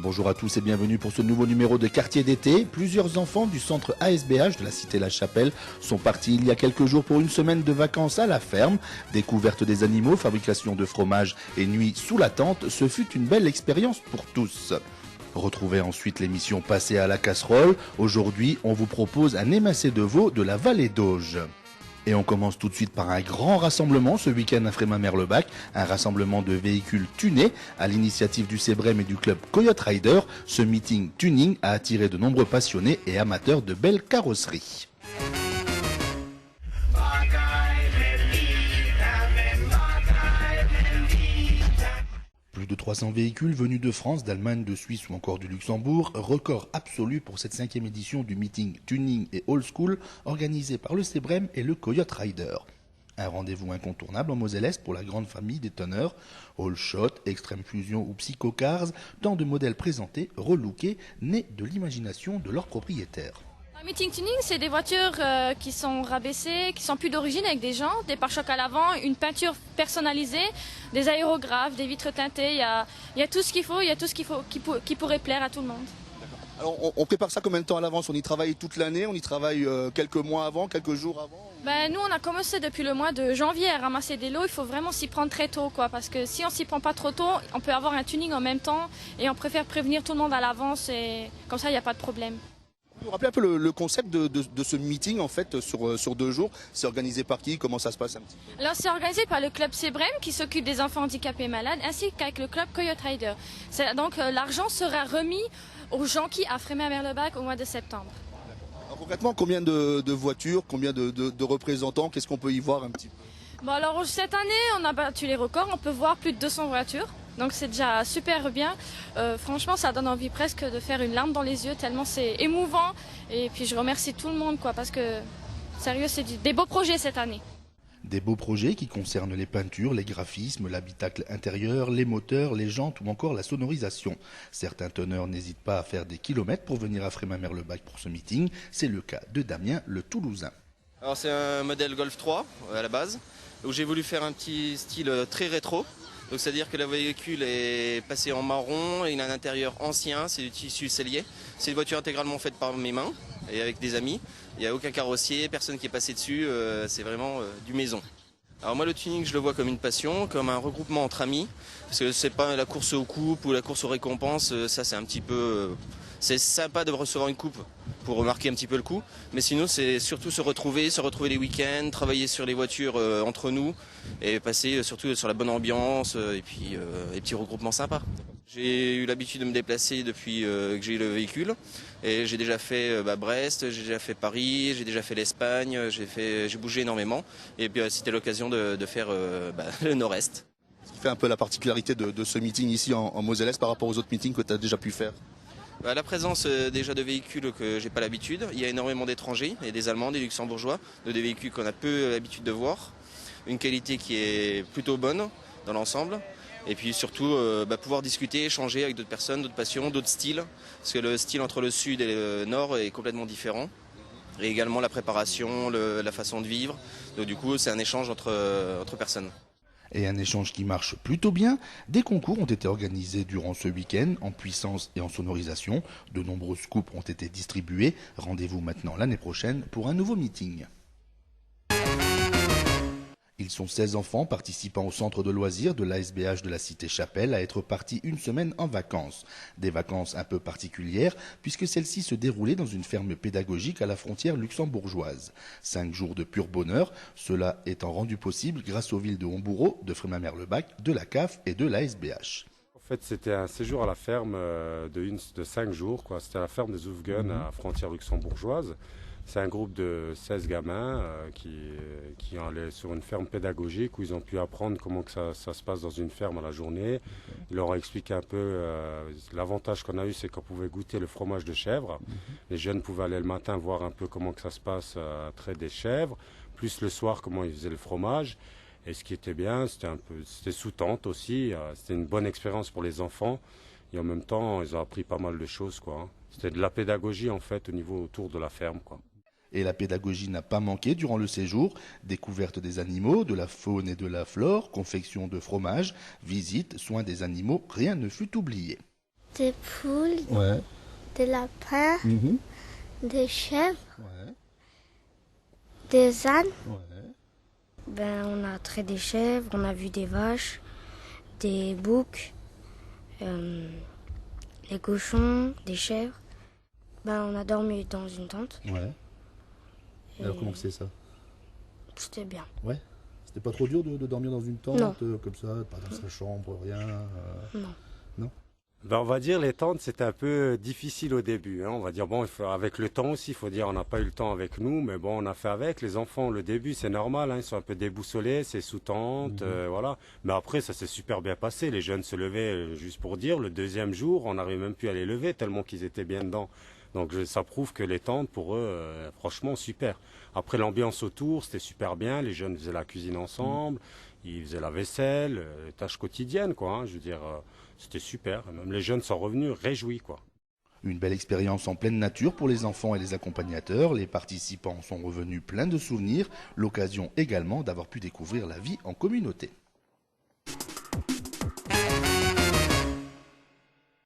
Bonjour à tous et bienvenue pour ce nouveau numéro de Quartier d'été. Plusieurs enfants du centre ASBH de la cité La Chapelle sont partis il y a quelques jours pour une semaine de vacances à la ferme. Découverte des animaux, fabrication de fromage et nuit sous la tente, ce fut une belle expérience pour tous. Retrouvez ensuite l'émission Passée à la casserole. Aujourd'hui, on vous propose un émincé de veau de la vallée d'Auge. Et on commence tout de suite par un grand rassemblement ce week-end à Frémin-Merlebac, un rassemblement de véhicules tunés à l'initiative du CEBREM et du club Coyote Rider. Ce meeting tuning a attiré de nombreux passionnés et amateurs de belles carrosseries. Plus de 300 véhicules venus de France, d'Allemagne, de Suisse ou encore du Luxembourg, record absolu pour cette 5e édition du meeting Tuning et Old School organisé par le CEBREM et le Coyote Rider. Un rendez-vous incontournable en Moselle-Est pour la grande famille des tonneurs, All Shot, Extreme Fusion ou Psycho Cars, tant de modèles présentés, relookés, nés de l'imagination de leurs propriétaires. Un meeting tuning, c'est des voitures qui sont rabaissées, qui sont plus d'origine avec des jantes, des pare-chocs à l'avant, une peinture personnalisée, des aérographes, des vitres teintées. Il y a tout ce qu'il faut, qui pourrait plaire à tout le monde. Alors on prépare ça combien de temps à l'avance? On y travaille toute l'année, on y travaille quelques mois avant, quelques jours avant? Nous on a commencé depuis le mois de janvier à ramasser des lots. Il faut vraiment s'y prendre très tôt, parce que si on s'y prend pas trop tôt, on peut avoir un tuning en même temps et on préfère prévenir tout le monde à l'avance et comme ça il n'y a pas de problème. Vous rappelez un peu le concept de ce meeting en fait sur 2 jours. C'est organisé par qui? Comment ça se passe un petit peu? Alors c'est organisé par le club CEBREM qui s'occupe des enfants handicapés et malades ainsi qu'avec le club Coyote Rider. Donc l'argent sera remis aux Jonquilles à Frémin-Merlebac au mois de septembre. Alors, concrètement, combien de voitures, combien de représentants? Qu'est-ce qu'on peut y voir un petit peu? Alors cette année on a battu les records, on peut voir plus de 200 voitures. Donc c'est déjà super bien. Franchement, ça donne envie presque de faire une larme dans les yeux tellement c'est émouvant. Et puis je remercie tout le monde parce que sérieux, c'est des beaux projets cette année. Des beaux projets qui concernent les peintures, les graphismes, l'habitacle intérieur, les moteurs, les jantes ou encore la sonorisation. Certains teneurs n'hésitent pas à faire des kilomètres pour venir à Frémin-Merlebac pour ce meeting. C'est le cas de Damien, le Toulousain. Alors c'est un modèle Golf 3 à la base, où j'ai voulu faire un petit style très rétro. Donc c'est-à-dire que le véhicule est passé en marron, il a un intérieur ancien, c'est du tissu sellier. C'est une voiture intégralement faite par mes mains et avec des amis. Il n'y a aucun carrossier, personne qui est passé dessus, c'est vraiment du maison. Alors moi le tuning je le vois comme une passion, comme un regroupement entre amis. Parce que c'est pas la course aux coupes ou la course aux récompenses, ça c'est un petit peu... C'est sympa de recevoir une coupe pour remarquer un petit peu le coup, mais sinon c'est surtout se retrouver les week-ends, travailler sur les voitures entre nous et passer surtout sur la bonne ambiance et puis les petits regroupements sympas. J'ai eu l'habitude de me déplacer depuis que j'ai eu le véhicule et j'ai déjà fait Brest, j'ai déjà fait Paris, j'ai déjà fait l'Espagne, j'ai bougé énormément et puis c'était l'occasion de faire le nord-est. Ce qui fait un peu la particularité de ce meeting ici en Moselle-Est par rapport aux autres meetings que tu as déjà pu faire? La présence déjà de véhicules que j'ai pas l'habitude. Il y a énormément d'étrangers, et des Allemands, des Luxembourgeois, des véhicules qu'on a peu l'habitude de voir. Une qualité qui est plutôt bonne dans l'ensemble. Et puis surtout pouvoir discuter, échanger avec d'autres personnes, d'autres passions, d'autres styles. Parce que le style entre le sud et le nord est complètement différent. Et également la préparation, la façon de vivre. Donc du coup c'est un échange entre personnes. Et un échange qui marche plutôt bien. Des concours ont été organisés durant ce week-end en puissance et en sonorisation. De nombreuses coupes ont été distribuées. Rendez-vous maintenant l'année prochaine pour un nouveau meeting. Ils sont 16 enfants participant au centre de loisirs de l'ASBH de la cité Chapelle à être partis une semaine en vacances. Des vacances un peu particulières puisque celles-ci se déroulaient dans une ferme pédagogique à la frontière luxembourgeoise. 5 jours de pur bonheur, cela étant rendu possible grâce aux villes de Hombourg, de Frémin-Merlebac, de la CAF et de l'ASBH. En fait, c'était un séjour à la ferme de 5 jours. C'était à la ferme des Oufgen à la frontière luxembourgeoise. C'est un groupe de 16 gamins qui allaient sur une ferme pédagogique où ils ont pu apprendre comment que ça se passe dans une ferme à la journée. Ils leur ont expliqué un peu l'avantage qu'on a eu, c'est qu'on pouvait goûter le fromage de chèvre. Les jeunes pouvaient aller le matin voir un peu comment que ça se passe à traiter des chèvres, plus le soir comment ils faisaient le fromage. Et ce qui était bien, c'était sous tente aussi. C'était une bonne expérience pour les enfants. Et en même temps, ils ont appris pas mal de choses, C'était de la pédagogie en fait au niveau autour de la ferme, Et la pédagogie n'a pas manqué durant le séjour. Découverte des animaux, de la faune et de la flore, confection de fromage, visite, soins des animaux, rien ne fut oublié. des poules, Ouais. des lapins, Mhm. des chèvres, Ouais. des ânes. Ouais. On a trait des chèvres, on a vu des vaches, des boucs, des cochons, des chèvres. On a dormi dans une tente. Ouais. Et Alors comment c'est ça? c'était bien. Ouais. C'était pas trop dur de dormir dans une tente Non. comme ça, pas dans sa chambre, rien. Non. Non. On va dire les tentes c'était un peu difficile au début. On va dire avec le temps aussi, il faut dire on n'a pas eu le temps avec nous, mais bon on a fait avec. Les enfants le début c'est normal, ils sont un peu déboussolés, c'est sous tente, voilà. Mais après ça s'est super bien passé. Les jeunes se levaient juste pour dire. Le deuxième jour on n'arrivait même plus à les lever tellement qu'ils étaient bien dedans. Donc ça prouve que les tentes pour eux franchement super. Après l'ambiance autour c'était super bien. Les jeunes faisaient la cuisine ensemble, ils faisaient la vaisselle, les tâches quotidiennes quoi. Je veux dire. C'était super, même les jeunes sont revenus réjouis quoi. Une belle expérience en pleine nature pour les enfants et les accompagnateurs. Les participants sont revenus pleins de souvenirs. L'occasion également d'avoir pu découvrir la vie en communauté.